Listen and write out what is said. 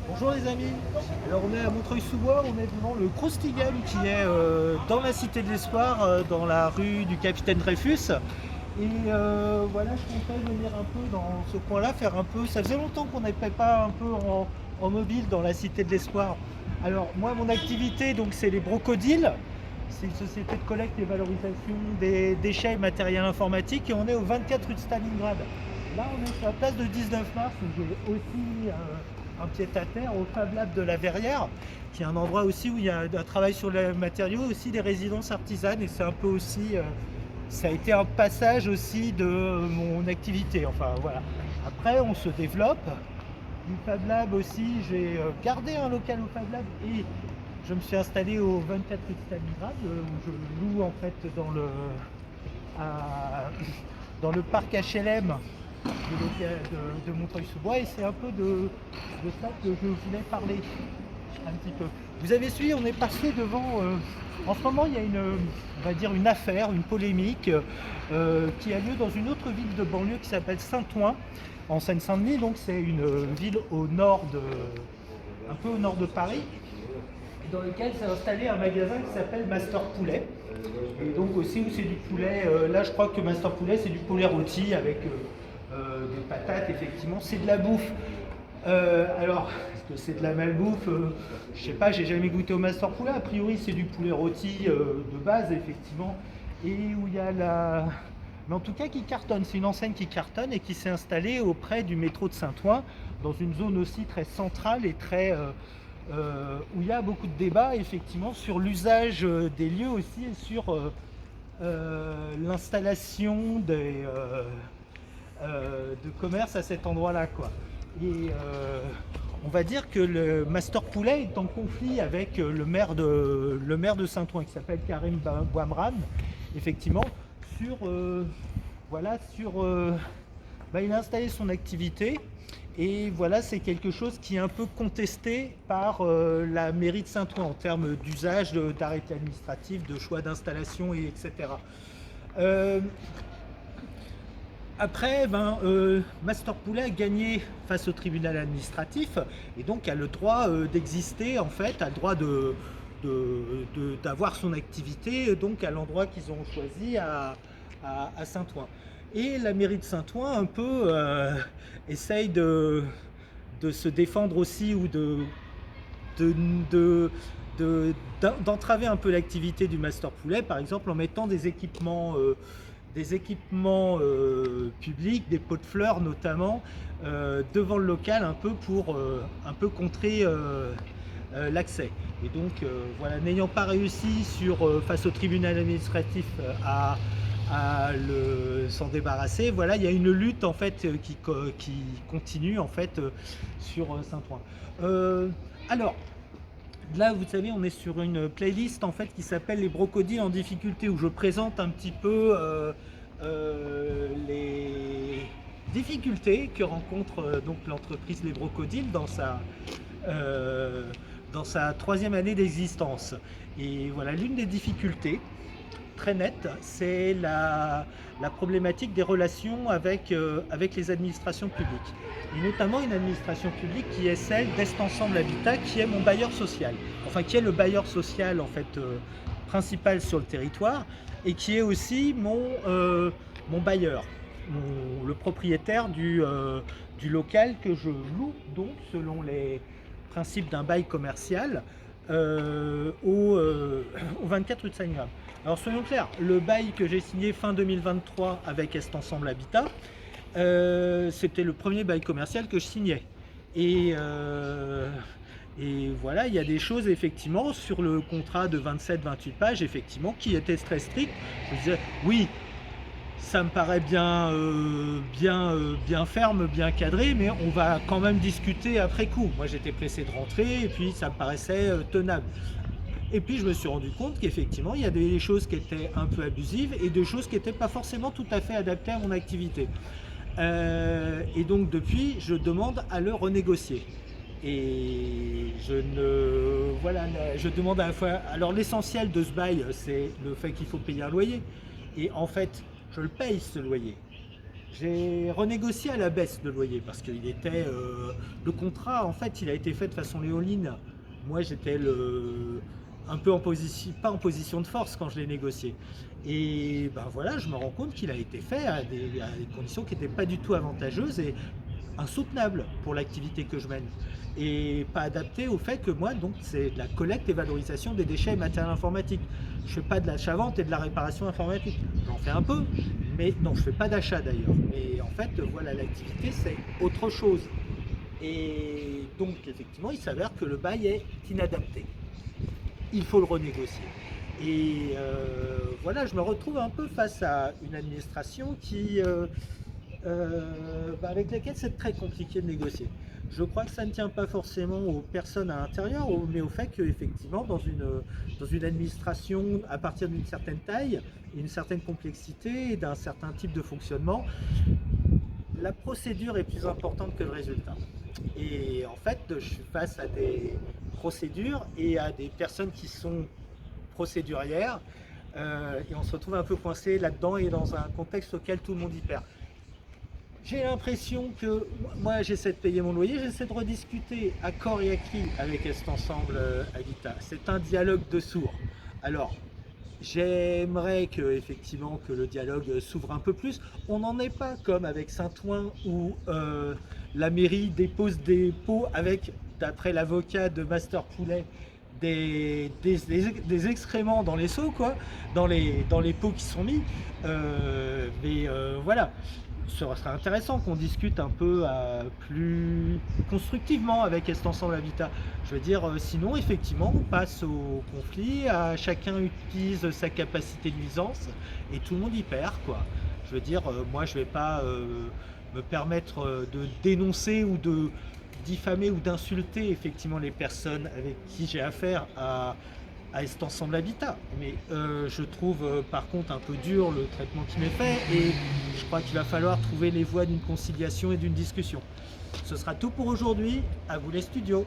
Bonjour les amis, alors on est à Montreuil-sous-Bois, on est devant le Croustigam qui est dans la Cité de l'Espoir, dans la rue du Capitaine Dreyfus. Et voilà, je comptais venir un peu dans ce coin-là, faire un peu. Ça faisait longtemps qu'on n'était pas un peu en mobile dans la Cité de l'Espoir. Alors moi, mon activité, donc c'est les brocodiles. C'est une société de collecte et valorisation des déchets et matériel informatique et on est au 24 rue de Stalingrad. Là, on est sur la place de 19 mars où j'ai aussi un pied-à-terre au Fab Lab de la Verrière, qui est un endroit aussi où il y a un travail sur les matériaux, aussi des résidences artisanes et c'est un peu aussi ça a été un passage aussi de mon activité. Enfin voilà. Après, on se développe. Du Fab Lab aussi, j'ai gardé un local au Fab Lab et je me suis installé au 24 rue de Stalingrad où je loue en fait à- dans le parc HLM de Montreuil-sous-Bois et c'est un peu de ça que je voulais parler un petit peu. Vous avez suivi, on est passé devant. En ce moment, il y a on va dire une affaire, une polémique qui a lieu dans une autre ville de banlieue qui s'appelle Saint-Ouen, en Seine-Saint-Denis. Donc, c'est une ville un peu au nord de Paris, dans lequel s'est installé un magasin qui s'appelle Master Poulet. Et donc aussi où c'est du poulet, là je crois que Master Poulet c'est du poulet rôti avec des patates, effectivement, c'est de la bouffe. Alors, est-ce que c'est de la malbouffe je sais pas, j'ai jamais goûté au Master Poulet, a priori c'est du poulet rôti de base, effectivement, et où il y a la... Mais en tout cas qui cartonne, c'est une enseigne qui cartonne et qui s'est installée auprès du métro de Saint-Ouen, dans une zone aussi très centrale et très... où il y a beaucoup de débats effectivement sur l'usage des lieux aussi et sur l'installation de commerce à cet endroit-là, quoi. Et on va dire que le Master Poulet est en conflit avec le maire de Saint-Ouen qui s'appelle Karim Bouamran, effectivement, sur voilà sur il a installé son activité et voilà, c'est quelque chose qui est un peu contesté par la mairie de Saint-Ouen en termes d'usage, d'arrêté administratif, de choix d'installation, et etc. Euh, Après, Master Poulet a gagné face au tribunal administratif et donc a le droit d'exister, en fait, a le droit d'avoir son activité donc à l'endroit qu'ils ont choisi à Saint-Ouen. Et la mairie de Saint-Ouen un peu essaye de se défendre aussi ou de, de, d'entraver un peu l'activité du Master Poulet, par exemple en mettant des équipements publics, des pots de fleurs notamment, devant le local un peu pour un peu contrer l'accès. Et donc voilà, n'ayant pas réussi face au tribunal administratif s'en débarrasser, voilà, il y a une lutte en fait qui continue en fait sur Saint-Ouen. Alors, là, vous savez, on est sur une playlist en fait qui s'appelle Les Brocodiles en difficulté, où je présente un petit peu les difficultés que rencontre donc l'entreprise Les Brocodiles euh, dans sa troisième année d'existence. Et voilà, l'une des difficultés, très nette, c'est la problématique des relations avec les administrations publiques. Et notamment une administration publique qui est celle d'Est Ensemble Habitat, qui est mon bailleur social. Enfin, qui est le bailleur social en fait principal sur le territoire et qui est aussi mon bailleur, le propriétaire du local que je loue, donc selon les principes d'un bail commercial, au 24 rue de Saint-Grav. Alors soyons clairs, le bail que j'ai signé fin 2023 avec Est Ensemble Habitat, c'était le premier bail commercial que je signais. Et, euh, et voilà, il y a des choses effectivement sur le contrat de 27-28 pages, effectivement, qui étaient très strictes. Je disais, oui, ça me paraît bien ferme, bien cadré, mais on va quand même discuter après coup. Moi j'étais pressé de rentrer et puis ça me paraissait tenable. Et puis je me suis rendu compte qu'effectivement il y a des choses qui étaient un peu abusives et des choses qui n'étaient pas forcément tout à fait adaptées à mon activité. Et donc depuis, je demande à le renégocier. Et je demande à la fois. Alors l'essentiel de ce bail, c'est le fait qu'il faut payer un loyer. Et en fait, je le paye ce loyer. J'ai renégocié à la baisse le loyer parce qu'il était le contrat en fait il a été fait de façon léoline. Moi j'étais un peu en position, pas en position de force quand je l'ai négocié. Et ben voilà, je me rends compte qu'il a été fait à des conditions qui n'étaient pas du tout avantageuses et insoutenables pour l'activité que je mène. Et pas adapté au fait que moi, donc, c'est de la collecte et valorisation des déchets et matériel informatique. Je ne fais pas de l'achat-vente et de la réparation informatique. J'en fais un peu, mais non, je ne fais pas d'achat d'ailleurs. Mais en fait, voilà, l'activité, c'est autre chose. Et donc, effectivement, il s'avère que le bail est inadapté. Il faut le renégocier. Et voilà, je me retrouve un peu face à une administration avec laquelle c'est très compliqué de négocier. Je crois que ça ne tient pas forcément aux personnes à l'intérieur, mais au fait qu'effectivement, dans une administration, à partir d'une certaine taille, une certaine complexité et d'un certain type de fonctionnement, la procédure est plus importante que le résultat. Et en fait, je suis face à des procédures et à des personnes qui sont procédurières, et on se retrouve un peu coincé là-dedans et dans un contexte auquel tout le monde y perd. J'ai l'impression que moi j'essaie de payer mon loyer, j'essaie de rediscuter à corps et à cri avec Est Ensemble Habitat. C'est un dialogue de sourds. Alors, j'aimerais que, effectivement, que le dialogue s'ouvre un peu plus. On n'en est pas comme avec Saint-Ouen où la mairie dépose des pots avec, d'après l'avocat de Master Poulet, des excréments dans les seaux, quoi, dans les pots qui sont mis. Voilà, ce serait intéressant qu'on discute un peu plus constructivement avec Est Ensemble Habitat. Je veux dire, sinon, effectivement, on passe au conflit, chacun utilise sa capacité de nuisance et tout le monde y perd, quoi. Je veux dire, moi, je vais pas me permettre de dénoncer ou de diffamer ou d'insulter effectivement les personnes avec qui j'ai affaire à Est Ensemble Habitat. Mais je trouve par contre un peu dur le traitement qui m'est fait et je crois qu'il va falloir trouver les voies d'une conciliation et d'une discussion. Ce sera tout pour aujourd'hui. À vous les studios.